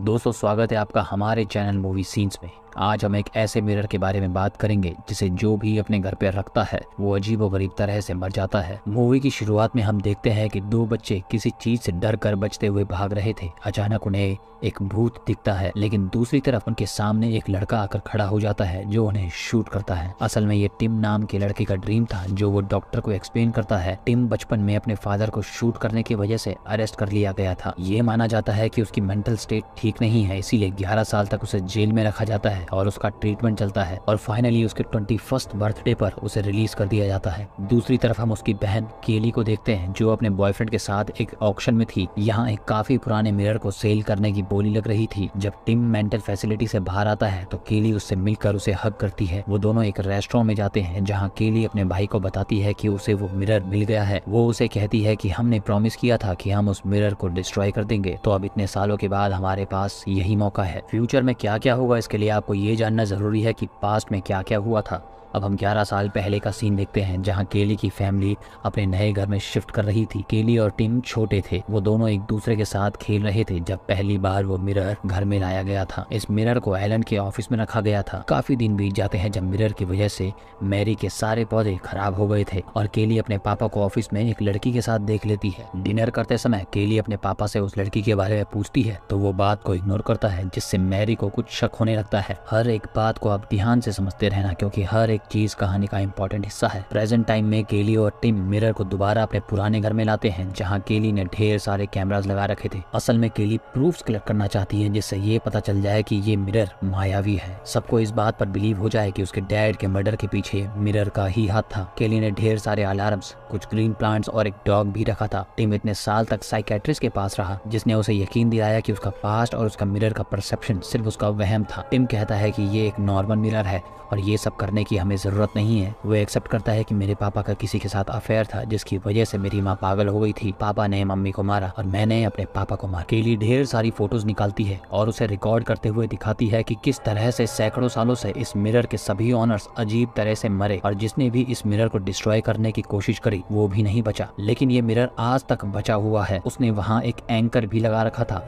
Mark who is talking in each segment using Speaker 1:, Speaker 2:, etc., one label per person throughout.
Speaker 1: दोस्तों, स्वागत है आपका हमारे चैनल मूवी सीन्स में। आज हम एक ऐसे मिरर के बारे में बात करेंगे जिसे जो भी अपने घर पे रखता है वो अजीबोगरीब तरह से मर जाता है। मूवी की शुरुआत में हम देखते हैं कि दो बच्चे किसी चीज से डर कर बचते हुए भाग रहे थे। अचानक उन्हें एक भूत दिखता है, लेकिन दूसरी तरफ उनके सामने एक लड़का आकर खड़ा हो जाता है जो उन्हें शूट करता है। असल में ये टिम नाम के लड़के का ड्रीम था जो वो डॉक्टर को एक्सप्लेन करता है। टिम बचपन में अपने फादर को शूट करने की वजह से अरेस्ट कर लिया गया था। ये माना जाता है कि उसकी मेंटल स्टेट ठीक नहीं है, इसीलिए 11 साल तक उसे जेल में रखा जाता है और उसका ट्रीटमेंट चलता है और फाइनली उसके 21st बर्थडे पर उसे रिलीज कर दिया जाता है। दूसरी तरफ हम उसकी बहन केली को देखते हैं जो अपने बॉयफ्रेंड के साथ एक ऑक्शन में थी। यहाँ एक काफी पुराने मिरर को सेल करने की बोली लग रही थी। जब टिम मेंटल फैसिलिटी से बाहर आता है तो केली उससे मिलकर उसे हग करती है। वो दोनों एक रेस्टोरेंट में जाते हैं जहाँ केली अपने भाई को बताती है कि उसे वो मिरर मिल गया है। वो उसे कहती है कि हमने प्रॉमिस किया था कि हम उस मिरर को डिस्ट्रॉय कर देंगे, तो अब इतने सालों के बाद हमारे पास यही मौका है। फ्यूचर में क्या क्या होगा इसके लिए आपको ये जानना जरूरी है कि पास्ट में क्या क्या हुआ था। अब हम 11 साल पहले का सीन देखते हैं जहां केली की फैमिली अपने नए घर में शिफ्ट कर रही थी। केली और टिम छोटे थे। वो दोनों एक दूसरे के साथ खेल रहे थे जब पहली बार वो मिरर घर में लाया गया था। इस मिरर को एलन के ऑफिस में रखा गया था। काफी दिन बीत जाते हैं जब मिरर की वजह से मैरी के सारे पौधे खराब हो गए थे और केली अपने पापा को ऑफिस में एक लड़की के साथ देख लेती है। डिनर करते समय केली अपने पापा से उस लड़की के बारे में पूछती है तो वो बात को इग्नोर करता है, जिससे मैरी को कुछ शक होने लगता है। हर एक बात को आप ध्यान से समझते रहना क्योंकि हर एक चीज कहानी का इंपॉर्टेंट हिस्सा है। प्रेजेंट टाइम में केली और टिम मिरर को दोबारा अपने पुराने घर में लाते हैं जहां केली ने ढेर सारे कैमरास लगा रखे थे। असल में केली प्रूफ्स कलेक्ट करना चाहती है जिससे ये पता चल जाए कि ये मिरर मायावी है। सबको इस बात पर बिलीव हो जाए कि उसके डैड के मर्डर के पीछे मिरर का ही हाथ था। केली ने ढेर सारे अलार्म्स, कुछ ग्रीन प्लांट्स और एक डॉग भी रखा था। टिम इतने साल तक साइकेट्रिस्ट के पास रहा जिसने उसे यकीन दिलाया कि उसका पास्ट और उसका मिरर का परसेप्शन सिर्फ उसका वहम था। टिम कहता है कि ये एक नॉर्मल मिरर है और ये सब करने की हमें जरूरत नहीं है। वो एक्सेप्ट करता है कि मेरे पापा का किसी के साथ अफेयर था जिसकी वजह से मेरी माँ पागल हो गई थी। पापा ने मम्मी को मारा और मैंने अपने पापा को मारा। केली ढेर सारी फोटोज निकालती है और उसे रिकॉर्ड करते हुए दिखाती है कि किस तरह से सैकड़ों सालों से इस मिरर के सभी ऑनर्स अजीब तरह से मरे और जिसने भी इस मिरर को डिस्ट्रॉय करने की कोशिश करी वो भी नहीं बचा। लेकिन ये मिरर आज तक बचा हुआ है। उसने वहाँ एक एंकर भी लगा रखा था।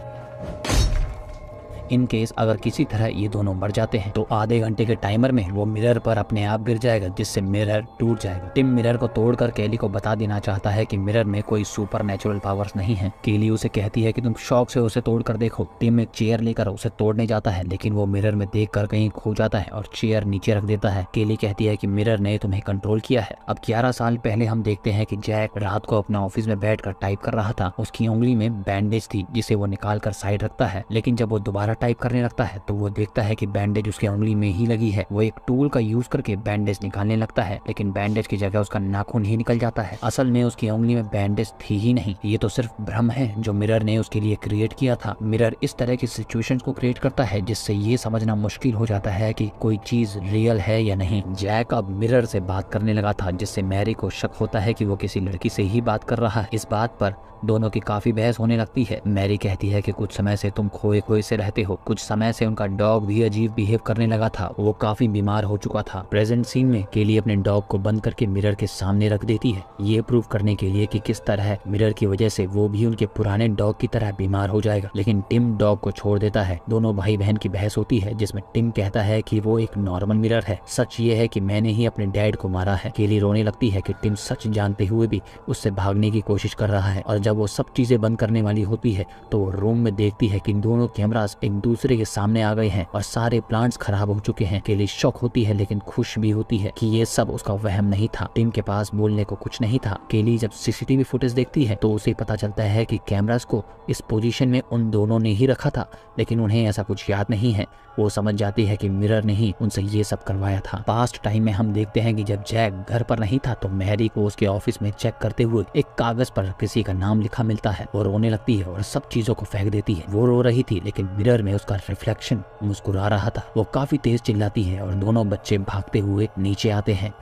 Speaker 1: इन केस अगर किसी तरह ये दोनों मर जाते हैं तो आधे घंटे के टाइमर में वो मिरर पर अपने आप गिर जाएगा जिससे मिरर टूट जाएगा। टिम मिरर को तोड़कर केली को बता देना चाहता है कि मिरर में कोई सुपर नेचुरल पावर्स नहीं है। केली उसे कहती है कि तुम शौक से उसे तोड़कर देखो। टिम एक चेयर लेकर उसे तोड़ने जाता है लेकिन वो मिरर में देखकर कहीं खो जाता है और चेयर नीचे रख देता है। केली कहती है कि मिरर ने तुम्हें कंट्रोल किया है। अब 11 साल पहले हम देखते हैं कि जैक रात को अपना ऑफिस में बैठकर टाइप कर रहा था। उसकी उंगली में बैंडेज थी जिसे वो निकाल कर साइड रखता है, लेकिन जब वो दोबारा टाइप करने लगता है तो वो देखता है कि बैंडेज उसकी उंगली में ही लगी है। वो एक टूल का यूज करके बैंडेज निकालने लगता है लेकिन बैंडेज की जगह उसका नाखून ही निकल जाता है। असल में उसकी उंगली में बैंडेज थी ही नहीं। ये तो सिर्फ भ्रम है जो मिरर ने उसके लिए क्रिएट किया था। मिरर इस तरह की सिचुएशंस को क्रिएट करता है जिससे ये समझना मुश्किल हो जाता है कि कोई चीज रियल है या नहीं। जैक अब मिरर से बात करने लगा था जिससे मैरी को शक होता है कि वो किसी लड़की से ही बात कर रहा है। इस बात पर दोनों की काफी बहस होने लगती है। मैरी कहती है कि कुछ समय से तुम खोए खोए से रहते हो। कुछ समय से उनका डॉग भी अजीब बिहेव करने लगा था। वो काफी बीमार हो चुका था। प्रेजेंट सीन में केली अपने डॉग को बंद करके मिरर के सामने रख देती है, ये प्रूव करने के लिए कि किस तरह मिरर की वजह से वो भी उनके पुराने डॉग की तरह बीमार हो जाएगा। लेकिन टिम डॉग को छोड़ देता है। दोनों भाई बहन की बहस होती है जिसमें टिम कहता है कि वो एक नॉर्मल मिरर है। सच ये है कि मैंने ही अपने डैड को मारा है। केली रोने लगती है कि टिम सच जानते हुए भी उससे भागने की कोशिश कर रहा है और जब वो सब चीजें बंद करने वाली होती है तो वो रूम में देखती है कि दोनों कैमरास एक दूसरे के सामने आ गए हैं और सारे प्लांट्स खराब हो चुके हैं। केली शॉक होती है लेकिन खुश भी होती है कि ये सब उसका वहम नहीं था। टिम के पास बोलने को कुछ नहीं था। केली जब सीसीटीवी फुटेज देखती है तो उसे पता चलता है कि कैमरास को इस पोजीशन में उन दोनों ने ही रखा था, लेकिन उन्हें ऐसा कुछ याद नहीं है। वो समझ जाती है कि मिरर ने ही उनसे ये सब करवाया था। पास्ट टाइम में हम देखते हैं कि जब जैक घर पर नहीं था तो मैरी को उसके ऑफिस में चेक करते हुए एक कागज पर किसी का नाम लिखा मिलता है। वो रोने लगती है और सब चीजों को फेंक देती है। वो रो रही थी लेकिन मिरर में उसका रिफ्लेक्शन मुस्कुरा रहा था। वो काफी तेज चिल्लाती है और दोनों बच्चे भागते हुए नीचे आते हैं।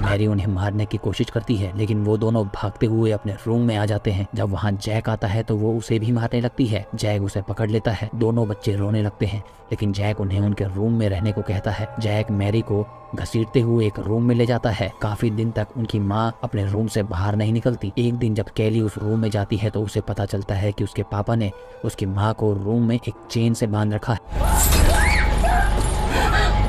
Speaker 1: मैरी उन्हें मारने की कोशिश करती है, लेकिन वो दोनों भागते हुए अपने रूम में आ जाते हैं। जब वहाँ जैक आता है तो वो उसे भी मारने लगती है। जैक उसे पकड़ लेता है। दोनों बच्चे रोने लगते हैं, लेकिन जैक उन्हें उनके रूम में रहने को कहता है। जैक मैरी को घसीटते हुए एक रूम में ले जाता है। काफी दिन तक उनकी माँ अपने रूम से बाहर नहीं निकलती। एक दिन जब कैली उस रूम में जाती है तो उसे पता चलता है कि उसके पापा ने उसकी माँ को रूम में एक चेन से बांध रखा है।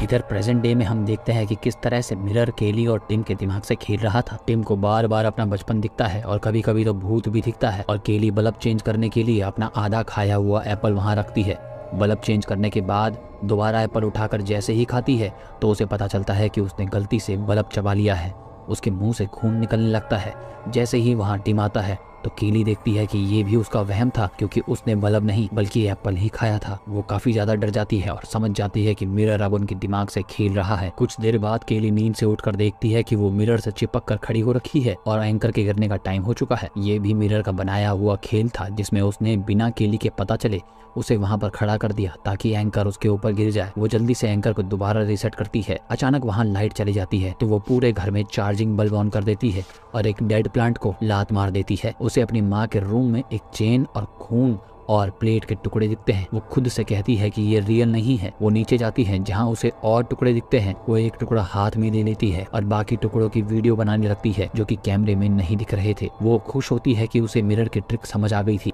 Speaker 1: इधर प्रेजेंट डे में हम देखते हैं कि किस तरह से मिरर केली और टिम के दिमाग से खेल रहा था। टिम को बार बार अपना बचपन दिखता है और कभी कभी तो भूत भी दिखता है, और केली बल्ब चेंज करने के लिए अपना आधा खाया हुआ एप्पल वहाँ रखती है। बल्ब चेंज करने के बाद दोबारा एप्पल उठाकर जैसे ही खाती है तो उसे पता चलता है कि उसने गलती से बल्ब चबा लिया है। उसके मुंह से खून निकलने लगता है। जैसे ही वहाँ टिम आता है तो केली देखती है कि ये भी उसका वहम था, क्योंकि उसने बल्ब नहीं बल्कि एप्पल ही खाया था। वो काफी ज्यादा डर जाती है और समझ जाती है कि मिरर अब उनके दिमाग से खेल रहा है। कुछ देर बाद केली नींद से उठकर देखती है कि वो मिरर से चिपक कर खड़ी हो रखी है और एंकर के गिरने का टाइम हो चुका है। ये भी मिरर का बनाया हुआ खेल था, जिसमें उसने बिना केली के पता चले उसे वहां पर खड़ा कर दिया ताकि एंकर उसके ऊपर गिर जाए। वो जल्दी से एंकर को दोबारा रीसेट करती है। अचानक वहां लाइट चली जाती है तो वो पूरे घर में चार्जिंग बल्ब ऑन कर देती है और एक डेड प्लांट को लात मार देती है। उसे अपनी माँ के रूम में एक चेन और खून और प्लेट के टुकड़े दिखते हैं। वो खुद से कहती है कि ये रियल नहीं है। वो नीचे जाती है जहाँ उसे और टुकड़े दिखते हैं। वो एक टुकड़ा हाथ में ले लेती है और बाकी टुकड़ों की वीडियो बनाने लगती है जो कि कैमरे में नहीं दिख रहे थे। वो खुश होती है कि उसे मिरर की ट्रिक समझ आ गई थी।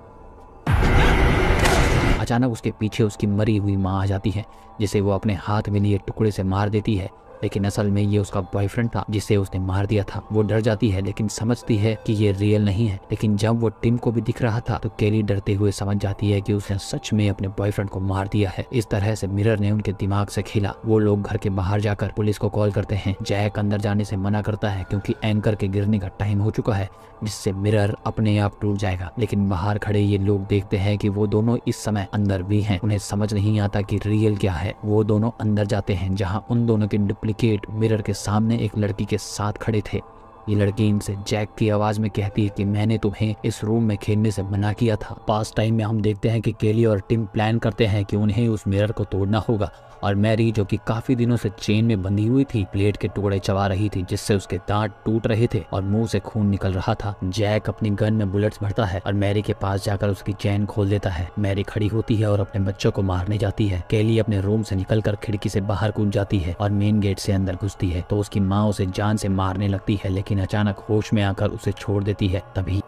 Speaker 1: अचानक उसके पीछे उसकी मरी हुई माँ आ जाती है, जिसे वो अपने हाथ में लिए टुकड़े से मार देती है, लेकिन असल में ये उसका बॉयफ्रेंड था जिसे उसने मार दिया था। वो डर जाती है लेकिन समझती है कि ये रियल नहीं है। लेकिन जब वो टिम को भी दिख रहा था तो केली डरते हुए समझ जाती है कि उसने सच में अपने बॉयफ्रेंड को मार दिया है। इस तरह से मिरर ने उनके दिमाग से खेला। वो लोग घर के बाहर जाकर पुलिस को कॉल करते हैं। जैक अंदर जाने से मना करता है क्योंकि एंकर के गिरने का टाइम हो चुका है, जिससे मिरर अपने आप टूट जाएगा। लेकिन बाहर खड़े ये लोग देखते हैं कि वो दोनों इस समय अंदर भी हैं। उन्हें समझ नहीं आता कि रियल क्या है। वो दोनों अंदर जाते हैं जहाँ उन दोनों के डुप्लीकेट मिरर के सामने एक लड़की के साथ खड़े थे। ये लड़की इनसे जैक की आवाज में कहती है कि मैंने तुम्हें इस रूम में खेलने से मना किया था। पास्ट टाइम में हम देखते हैं कि केली और टिम प्लान करते हैं कि उन्हें उस मिरर को तोड़ना होगा, और मैरी जो कि काफी दिनों से चेन में बंधी हुई थी प्लेट के टुकड़े चबा रही थी, जिससे उसके दांत टूट रहे थे और मुंह से खून निकल रहा था। जैक अपनी गन में बुलेट्स भरता है और मैरी के पास जाकर उसकी चेन खोल देता है। मैरी खड़ी होती है और अपने बच्चों को मारने जाती है। केली अपने रूम से निकलकर खिड़की से बाहर कूद जाती है और मेन गेट से अंदर घुसती है तो उसकी माँ उसे जान से मारने लगती है, लेकिन अचानक होश में आकर उसे छोड़ देती है। तभी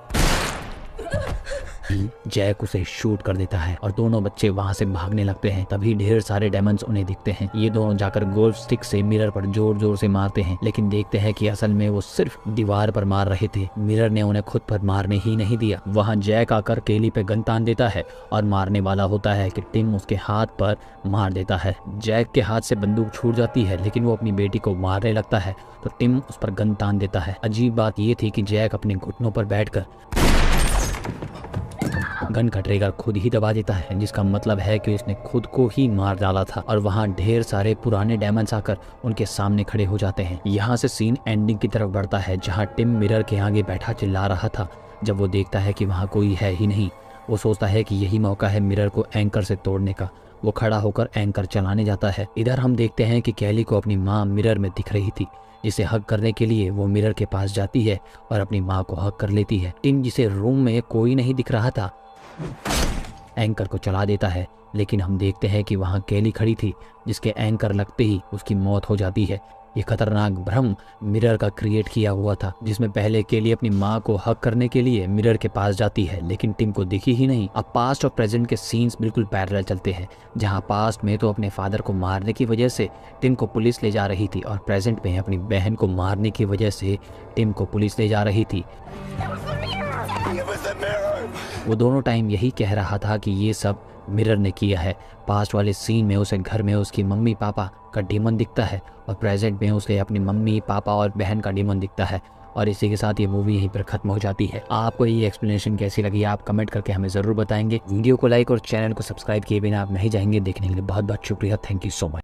Speaker 1: जैक उसे शूट कर देता है और दोनों बच्चे वहां से भागने लगते हैं। तभी ढेर सारे डायमंड्स उन्हें दिखते हैं। ये दोनों जाकर गोल्फ स्टिक से मिरर पर जोर जोर से मारते हैं, लेकिन देखते हैं कि असल में वो सिर्फ दीवार पर मार रहे थे। मिरर ने उन्हें खुद पर मारने ही नहीं दिया। वहां जैक आकर केली पे गन तान देता है और मारने वाला होता है कि टिम उसके हाथ पर मार देता है। जैक के हाथ से बंदूक छूट जाती है, लेकिन वो अपनी बेटी को मारने लगता है तो टिम उस पर गन तान देता है। अजीब बात ये थी कि जैक अपने घुटनों पर बैठकर गन का ट्रिगर खुद ही दबा देता है, जिसका मतलब है कि उसने खुद को ही मार डाला था। और वहाँ ढेर सारे पुराने डायमंड्स आकर उनके सामने खड़े हो जाते हैं। यहाँ से सीन एंडिंग की तरफ बढ़ता है, जहाँ टिम मिरर के आगे बैठा चिल्ला रहा था। जब वो देखता है कि वहाँ कोई है ही नहीं, वो सोचता है कि यही मौका है मिरर को एंकर से तोड़ने का। वो खड़ा होकर एंकर चलाने जाता है। इधर हम देखते हैं कि कैली को अपनी माँ मिरर में दिख रही थी, जिसे हक करने के लिए वो मिरर के पास जाती है और अपनी माँ को हक कर लेती है। टिम, जिसे रूम में कोई नहीं दिख रहा था, एंकर को चला देता है, लेकिन हम देखते हैं कि वहाँ केली खड़ी थी, जिसके एंकर लगते ही उसकी मौत हो जाती है। ये खतरनाक भ्रम मिरर का क्रिएट किया हुआ था, जिसमें पहले केली अपनी माँ को हक करने के लिए मिरर के पास जाती है, लेकिन टिम को दिखी ही नहीं। अब पास्ट और प्रेजेंट के सीन्स बिल्कुल पैरेलल चलते हैं, जहाँ पास्ट में तो अपने फादर को मारने की वजह से टिम को पुलिस ले जा रही थी, और प्रेजेंट में अपनी बहन को मारने की वजह से टिम को पुलिस ले जा रही थी। वो दोनों टाइम यही कह रहा था कि ये सब मिरर ने किया है। पास्ट वाले सीन में उसे घर में उसकी मम्मी पापा का डीमन दिखता है, और प्रेजेंट में उसे अपनी मम्मी पापा और बहन का डीमन दिखता है। और इसी के साथ ये मूवी यहीं पर खत्म हो जाती है। आपको ये एक्सप्लेनेशन कैसी लगी आप कमेंट करके हमें ज़रूर बताएंगे। वीडियो को लाइक और चैनल को सब्सक्राइब किए बिना आप नहीं जाएंगे। देखने के लिए बहुत बहुत शुक्रिया। Thank you so much.